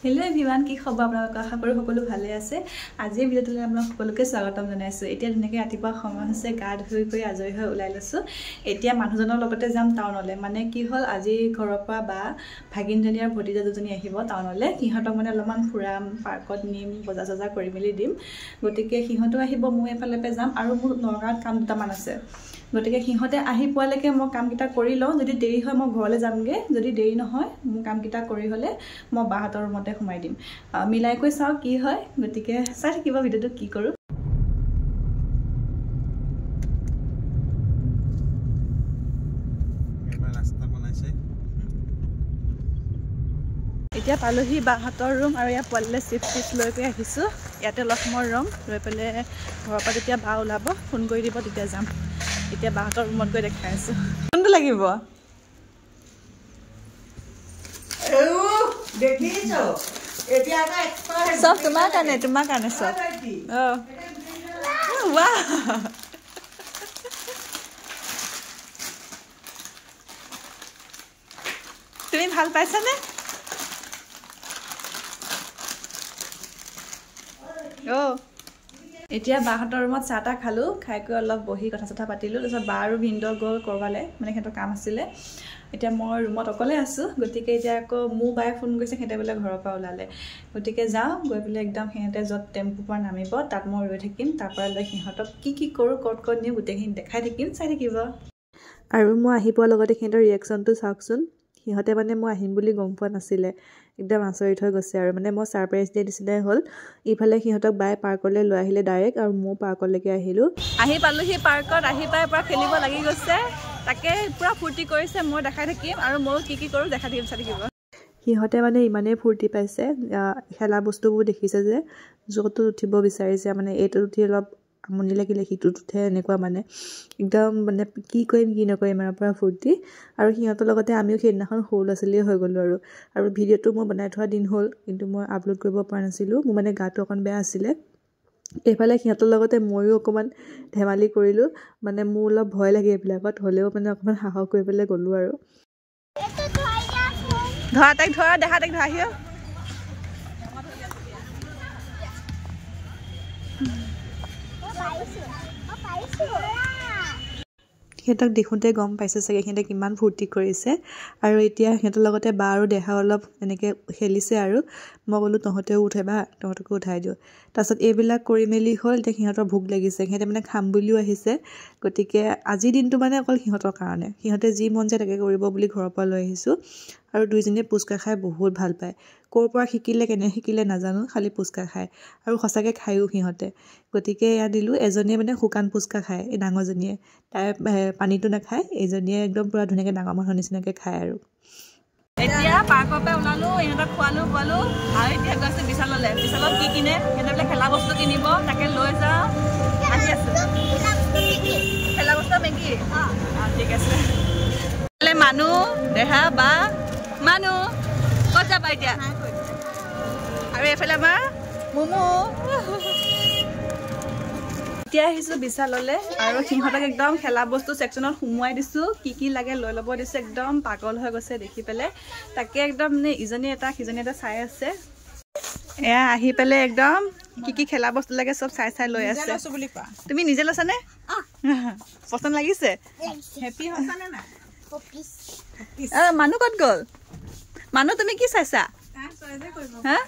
hello everyone की खबर আপোনালোক আশা কৰো সকলো ভালে আছে আজি ভিডিওটোলৈ আপোনালোক সকলোকে স্বাগতম জনাইছো এতিয়া ধুনীয়াকৈ ৰাতিপুৱা সময় হৈছে গা ধুই কৰি আজৰি হৈ ওলাই লৈছো এতিয়া মানুহজনৰ লগতে যাম টাউনলৈ মানে কি হল আজি ঘৰৰ পৰা বা ভাগিনজনী আৰু ভতিজা দুজনী আহিব টাউনলৈ সিহঁতক মানে অলপমান ফুৰাম পাৰ্কত নিম বজাৰ চজাৰ কৰি মেলি দিম গতিকে সিহঁতো আহিব মই এফালেপে যাম আৰু মোৰ নগাঁৱত কাম দুটামান আছে গতিকে সিহঁতে আহি পোৱালৈকে মই কামকেইটা কৰি লওঁ যদি দেৰি হয় মই ঘৰলৈ যামগে যদি দেৰি নহয় মোৰ কামকেইটা কৰি হলে মই বাহাতৰ ৰুমতে সোমাই দিম মিলাই কৈ চাও কি হয় গতিকে চাই থাকিব ভিডিওটো কি কৰো এবাৰ ৰাস্তা বনাইছে এতিয়া পালোহি বাহাতৰ ৰুম আৰু ইয়া পল্লে চিফট লৈ গৈ আহিছো ইয়াতে লক্ষ্মৰ ৰুম লৈ পেলে ঘৰৰ পৰা যেতিয়া বা ওলাব ফোন কৰি দিব তেতিয়া যাম এতিয়া বাহাতৰ ৰুমত গৈ দেখাই আছো কোনটো লাগিব দেখিছো এতিয়া এটা এক্সপাৰ্ট সব তোমাৰ কাৰণে সব ওয়া তুমি ভাল পাইছা নে এতিয়া বাহাতৰ ৰুমত চাহটা খালো খাইকৈ অলপ বহি কথা চথা পাতিলো তাৰপিছত বা আৰু ভিন্দৰ গ'ল কৰবালে মানে সিহঁতৰ কাম আছিলে এতিয়া মই ৰুমত অকলে আছো গতিকে এতিয়া আকৌ মোৰ বায়ে ফোন কৰিছে সিহঁতে বোলে ঘৰৰ পৰা ওলালে গতিকে যাওঁ গৈ পেলাই একদম সিহঁতে য'ত টেম্পু পৰা নামিব তাত মই ৰৈ থাকিম তাৰ পৰা লৈ সিহঁতক কি কৰোঁ ক'ত নিওঁ গোটেইখিনি দেখাই থাকিম চাই থাকিব আৰু মই আহি পোৱাৰ লগতে সিহঁতৰ ৰিয়েকশ্যনটো চাওকচোন সিহঁতে মানে মই আহিম বুলি গম পোৱা নাছিলে একদম আচৰিত হৈ গৈছে আৰু মানে মই সাৰপ্ৰাইজ দিয়া নিচিনাই হ'ল ইফালে সিহঁতক বায়ে পাৰ্কলৈ লৈ আহিলে ডাইৰেক্ট আৰু মই পাৰ্কলৈকে আহিলোঁ আহি পালোহি পাৰ্কত আহি পাই পৰা খেলিব লাগি গৈছে তাকে পুৰা ফূৰ্তি কৰিছে মই দেখাই থাকিম আৰু মই কি কৰোঁ দেখাই থাকিম চাই থাকিব সিহঁতে মানে ইমানেই ফূৰ্তি পাইছে খেলা বস্তুবোৰ দেখিছে যে য'তো উঠিব বিচাৰিছে মানে এইটোত উঠি অলপ আমনি লাগিলে সিটোত উঠে এনেকুৱা মানে একদম মানে কি কৰিম কি নকৰিম আৰু পৰা ফূৰ্তি আৰু সিহঁতৰ লগতে আমিও সেইদিনাখন সৰু ল'ৰা ছোৱালীয়ে হৈ গ'লোঁ আৰু ভিডিঅ'টো মই বনাই থোৱা দিন হ'ল কিন্তু মই আপলোড কৰিব পৰা নাছিলোঁ মোৰ মানে গাটো অকণ বেয়া আছিলে এইফালে সিহঁতৰ লগতে ময়ো অকণমান ধেমালি কৰিলোঁ মানে মোৰ অলপ ভয় লাগে এইবিলাকত হ'লেও মানে অকণমান সাহস কৰি পেলাই গ'লোঁ আৰু ধৰা তাইক ধৰা দেখা তাইক ধৰা আহিও সিহঁতক দেখোঁতে গম পাইছে চাগে সিহঁতে কিমান ফূৰ্তি কৰিছে আৰু এতিয়া সিহঁতৰ লগতে বা আৰু দেহা অলপ এনেকৈ খেলিছে আৰু মই ক'লোঁ তহঁতেও উঠে বা তহঁতকো উঠাই দিওঁ তাৰপিছত এইবিলাক কৰি মেলি হ'ল এতিয়া সিহঁতৰ ভোক লাগিছে সিহঁতে মানে খাম বুলিও আহিছে গতিকে আজিৰ দিনটো মানে অকল সিহঁতৰ কাৰণে সিহঁতে যি মন যায় তাকে কৰিব বুলি ঘৰৰ পৰা লৈ আহিছোঁ আৰু দুইজনীয়ে পুচকা খাই বহুত ভাল পায় ক'ৰ পৰা শিকিলে কেনে শিকিলে নাজানো খালি পুচকা খায় আৰু সঁচাকৈ খায়ো সিহঁতে গতিকে এয়া দিলোঁ এজনীয়ে মানে শুকান পুচকা খায় এই ডাঙৰজনীয়ে তাই পানীটো নাখায় এইজনীয়ে একদম পুৰা ধুনীয়াকৈ ডাঙৰ মানুহৰ নিচিনাকৈ খায় আৰু এতিয়া পাৰ্কৰ পৰা ওলালোঁ ইহঁতক খোৱালোঁ বোৱালোঁ আৰু এতিয়া গৈছে বিশাললৈ বিশালত কি কিনে সিহঁতে বোলে খেলা বস্তু কিনিব তাকে লৈ যাওঁ আহি আছোঁ খেলা বস্তু মেগী ঠিক আছে মানুহ দেহা বা মানুহ ক'ত যাবা এতিয়া আৰু এইফালে আমাৰ মমো এতিয়া আহিছোঁ বিশাললৈ আৰু সিহঁতক একদম খেলা বস্তু ছেকশ্যনত সোমোৱাই দিছোঁ কি লাগে লৈ ল'ব দিছোঁ একদম পাগল হৈ গৈছে দেখি পেলাই তাকে একদম মানে ইজনী এটা সিজনী এটা চাই আছে এয়া আহি পেলাই একদম কি খেলা বস্তু লাগে চব চাই লৈ আছে তুমি নিজে লৈছানে পচন্দ লাগিছে মানুহ ক'ত গ'ল মানুহ তুমি কি চাইছা হা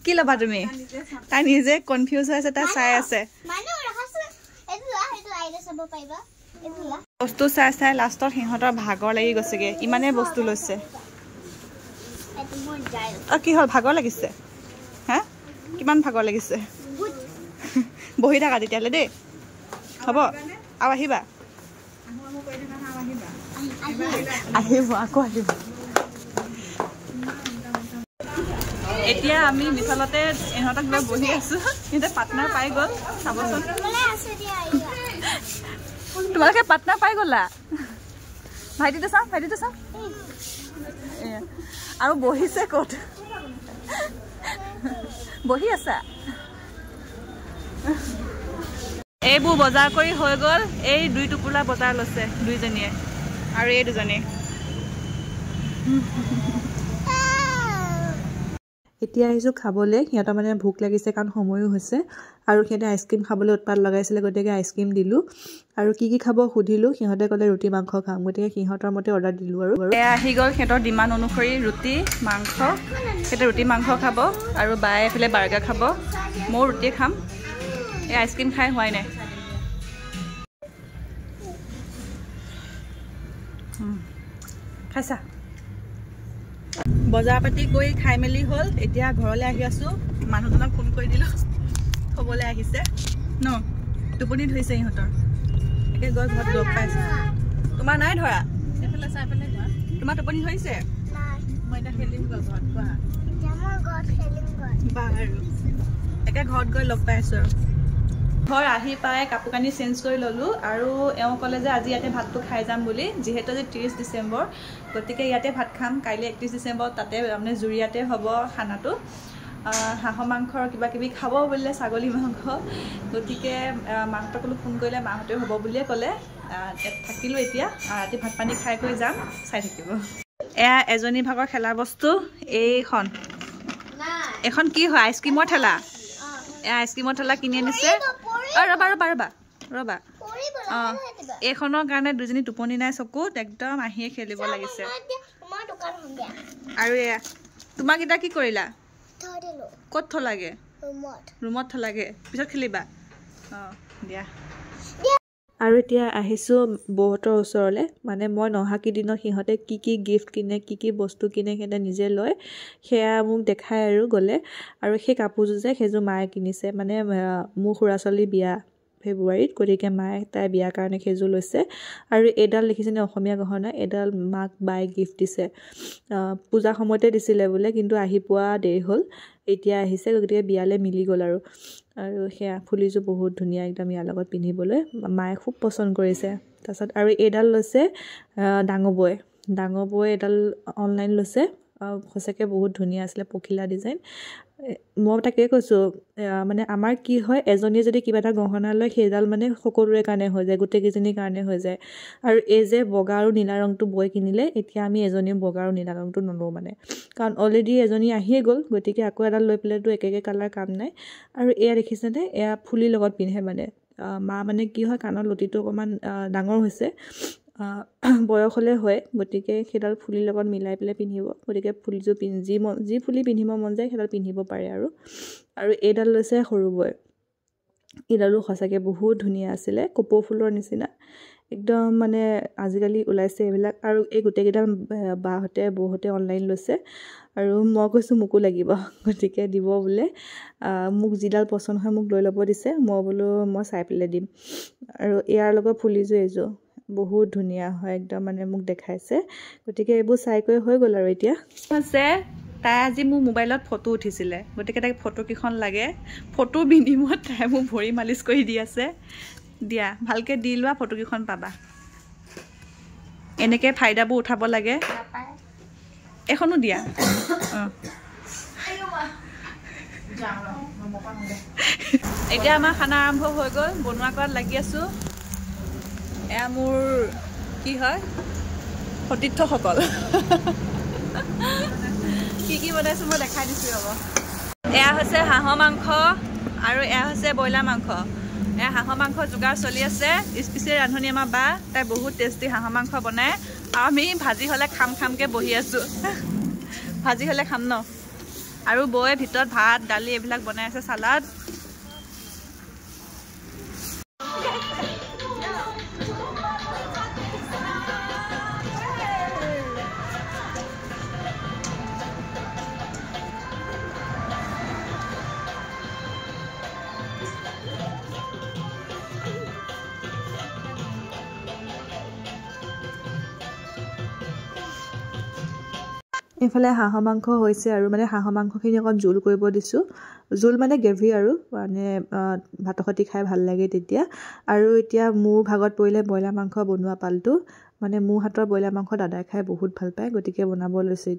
কি ল'বা তুমি তাই নিজে কনফিউজ হৈ আছে তাই চাই আছে বস্তু চাই লাষ্টত সিহঁতৰ ভাগৰ লাগি গৈছেগে ইমানেই বস্তু লৈছে কি হ'ল ভাগৰ লাগিছে হা কিমান ভাগৰ লাগিছে বহি থাকা তেতিয়াহ'লে দেই হ'ব আৰু আহিবা আহিব আকৌ আহিব এতিয়া আমি বিশালতে ইহঁতক লৈ বহি আছোঁ সিহঁতে পাৰ্টনাৰ পাই গ'ল চাবচোন তোমালোকে পাৰ্টনাৰ পাই গ'লা ভাইটিটো চাওঁ আৰু বহিছে ক'ত বহি আছা এইবোৰ বজাৰ কৰি হৈ গ'ল এই দুই টুকুৰা বজাৰ লৈছে দুইজনীয়ে আৰু এই দুজনী এতিয়া আহিছোঁ খাবলৈ সিহঁতৰ মানে ভোক লাগিছে কাৰণ সময়ো হৈছে আৰু সিহঁতে আইচক্ৰীম খাবলৈ উৎপাত লগাইছিলে গতিকে আইচক্ৰীম দিলোঁ আৰু কি খাব সুধিলোঁ সিহঁতে ক'লে ৰুটি মাংস খাম গতিকে সিহঁতৰ মতে অৰ্ডাৰ দিলোঁ আৰু এয়া আহি গ'ল সিহঁতৰ ডিমাণ্ড অনুসৰি ৰুটি মাংস সিহঁতে ৰুটি মাংস খাব আৰু বায়ে এইফালে বাৰ্গাৰ খাব ময়ো ৰুটি খাম এই আইচক্ৰীম খাই হোৱাই নাই খাইছা বজাৰ পাতি কৰি খাই মেলি হ'ল এতিয়া ঘৰলৈ আহি আছোঁ মানুহজনক ফোন কৰি দিলোঁ থ'বলৈ আহিছে ন টোপনি ধৰিছে ইহঁতৰ একে গৈ ঘৰত লগ পাইছোঁ তোমাৰ নাই ধৰা এইফালে চাই পেলাই ঘৰ তোমাৰ টোপনি ধৰিছে মই এতিয়া খেলিম গৈ ঘৰত কোৱা বাৰু একে ঘৰত গৈ লগ পাই আছোঁ আৰু ঘৰ আহি পাই কাপোৰ কানি চেঞ্জ কৰি ল'লোঁ আৰু এওঁ ক'লে যে আজি ইয়াতে ভাতটো খাই যাম বুলি যিহেতু আজি 30 ডিচেম্বৰ গতিকে ইয়াতে ভাত খাম কাইলৈ 31 ডিচেম্বৰ তাতে মানে জুৰিয়াতে হ'ব খানাটো হাঁহৰ মাংসৰ কিবা কিবি খাব বুলিলে ছাগলী মাংস গতিকে মাহঁতক ক'লো ফোন কৰিলে মাহঁতেও হ'ব বুলিয়ে ক'লে থাকিলোঁ এতিয়া ৰাতি ভাত পানী খাই কৰি যাম চাই থাকিব এয়া এজনী ভাগৰ খেলা বস্তু এইখন কি হয় আইচক্ৰীমৰ ঠেলা এয়া আইচক্ৰীমৰ ঠেলা কিনি আনিছে ৰ'বা অঁ এইখনৰ কাৰণে দুজনী টোপনি নাই চকুত একদম আহিয়ে খেলিব লাগিছে আৰু এয়া তোমাক এতিয়া কি কৰিলা ক'ত থলাগে ৰুমত থলাগে পিছত খেলিবা অঁ দিয়া আৰু এতিয়া আহিছোঁ বৌহঁতৰ ওচৰলৈ মানে মই নহা কেইদিনত সিহঁতে কি গিফ্ট কিনে কি বস্তু কিনে সিহঁতে নিজে লয় সেয়া মোক দেখায় আৰু গ'লে আৰু সেই কাপোৰযোৰ যে সেইযোৰ মায়ে কিনিছে মানে মোৰ খুৰা ছোৱালীৰ বিয়া ফেব্ৰুৱাৰীত গতিকে মায়ে তাই বিয়াৰ কাৰণে সেইযোৰ লৈছে আৰু এইডাল দেখিছেনে অসমীয়া গহনা এইডাল মাক বাই গিফ্ট দিছে পূজাৰ সময়তে দিছিলে বোলে কিন্তু আহি পোৱা দেৰি হ'ল এতিয়া আহিছে গতিকে বিয়ালৈ মিলি গ'ল আৰু সেয়া ফুলিযোৰ বহুত ধুনীয়া একদম ইয়াৰ লগত পিন্ধিবলৈ মায়ে খুব পচন্দ কৰিছে তাৰপিছত আৰু এইডাল লৈছে ডাঙৰ বৈ এডাল অনলাইন লৈছে সঁচাকৈ বহুত ধুনীয়া আছিলে পখিলা ডিজাইন মই তাকে কৈছোঁ মানে আমাৰ কি হয় এজনীয়ে যদি কিবা এটা গহনা লয় সেইডাল মানে সকলোৰে কাৰণে হৈ যায় গোটেইকেইজনীৰ কাৰণে হৈ যায় আৰু এই যে বগা আৰু নীলা ৰংটো বৈ কিনিলে এতিয়া আমি এজনীয়ে বগা আৰু নীলা ৰংটো নলওঁ মানে কাৰণ অলৰেডি এজনী আহিয়ে গ'ল গতিকে আকৌ এডাল লৈ পেলাইতো একে কালাৰ কাম নাই আৰু এয়া দেখিছেনে এয়া ফুলিৰ লগত পিন্ধে মানে মা মানে কি হয় কাণৰ লতিটো অকণমান ডাঙৰ হৈছে বয়স হ'লে হয় গতিকে সেইডাল ফুলিৰ লগত মিলাই পেলাই পিন্ধিব গতিকে ফুলিযোৰ যি ফুলি পিন্ধিব মন যায় সেইডাল পিন্ধিব পাৰে আৰু এইডাল লৈছে সৰু বৈ এইডালো সঁচাকৈ বহুত ধুনীয়া আছিলে কপৌ ফুলৰ নিচিনা একদম মানে আজিকালি ওলাইছে এইবিলাক আৰু এই গোটেইকেইডাল বৌহঁতে অনলাইন লৈছে আৰু মই কৈছোঁ মোকো লাগিব গতিকে দিব বোলে মোক যিডাল পচন্দ হয় মোক লৈ ল'ব দিছে মই বোলো মই চাই পেলাই দিম আৰু ইয়াৰ লগত ফুলিযোৰ এইযোৰ বহুত ধুনীয়া হয় একদম মানে মোক দেখাইছে গতিকে এইবোৰ চাই কৰি হৈ গ'ল আৰু এতিয়া আছে তাই আজি মোৰ মোবাইলত ফটো উঠিছিলে গতিকে তাইক ফটোকেইখন লাগে ফটো বিনিময়ত তাই মোক ভৰি মালিচ কৰি দি আছে দিয়া ভালকৈ দি লোৱা ফটোকেইখন পাবা এনেকৈ ফাইদাবোৰ উঠাব লাগে এখনো দিয়া অঁ এতিয়া আমাৰ খানা আৰম্ভ হৈ গ'ল বনোৱা কৰাত লাগি আছোঁ এয়া মোৰ কি হয় সতীৰ্থসকল কি বনাইছোঁ মই দেখাই দিছোঁ ৰ'ব এয়া হৈছে হাঁহৰ মাংস আৰু এয়া হৈছে ব্ৰইলাৰ মাংস এয়া হাঁহৰ মাংস যোগাৰ চলি আছে স্পেচিয়েল ৰান্ধনি আমাৰ বা তাই বহুত টেষ্টি হাঁহৰ মাংস বনায় আৰু আমি ভাজি হ'লে খামকৈ বহি আছোঁ ভাজি হ'লে খাম ন আৰু বৌয়ে ভিতৰত ভাত দালি এইবিলাক বনাই আছে চালাড এইফালে হাঁহৰ মাংস হৈছে আৰু মানে হাঁহৰ মাংসখিনি অকণ জোল কৰিব দিছোঁ জোল মানে গ্ৰেভি আৰু মানে ভাতৰ সৈতে খাই ভাল লাগে তেতিয়া আৰু এতিয়া মোৰ ভাগত পৰিলে ব্ৰইলাৰ মাংস বনোৱা পালটো মানে মোৰ হাতৰ ব্ৰইলাৰ মাংস দাদাই খাই বহুত ভাল পায় গতিকে বনাব লৈছোঁ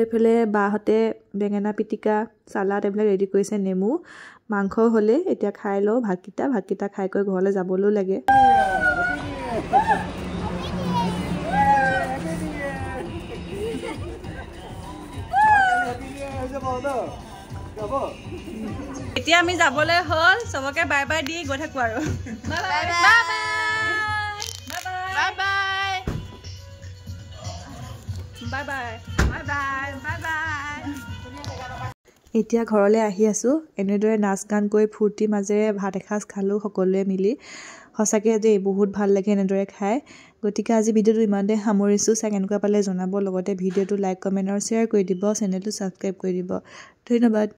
এইফালে বাহঁতে বেঙেনা পিটিকা চালাড এইবিলাক ৰেডি কৰিছে নেমু মাংস হ'লে এতিয়া খাই লওঁ ভাতকেইটা খাই কৰি ঘৰলৈ যাবলৈও লাগে এতিয়া আমি যাবলৈ হ'ল সবকে বাই বাই দি গৈ থাকোঁ আৰু এতিয়া ঘৰলৈ আহি আছোঁ এনেদৰে নাচ গান কৰি ফূৰ্তি মাজেৰে ভাত এসাঁজ খালোঁ সকলোৱে মিলি সঁচাকৈ দেই বহুত ভাল লাগে এনেদৰে খাই গতিকে আজি ভিডিঅ'টো ইমানতে সামৰিছোঁ চাই কেনেকুৱা পালে জনাব লগতে ভিডিঅ'টো লাইক কমেণ্ট আৰু শ্বেয়াৰ কৰি দিব চেনেলটো ছাবস্ক্ৰাইব কৰি দিব ধন্যবাদ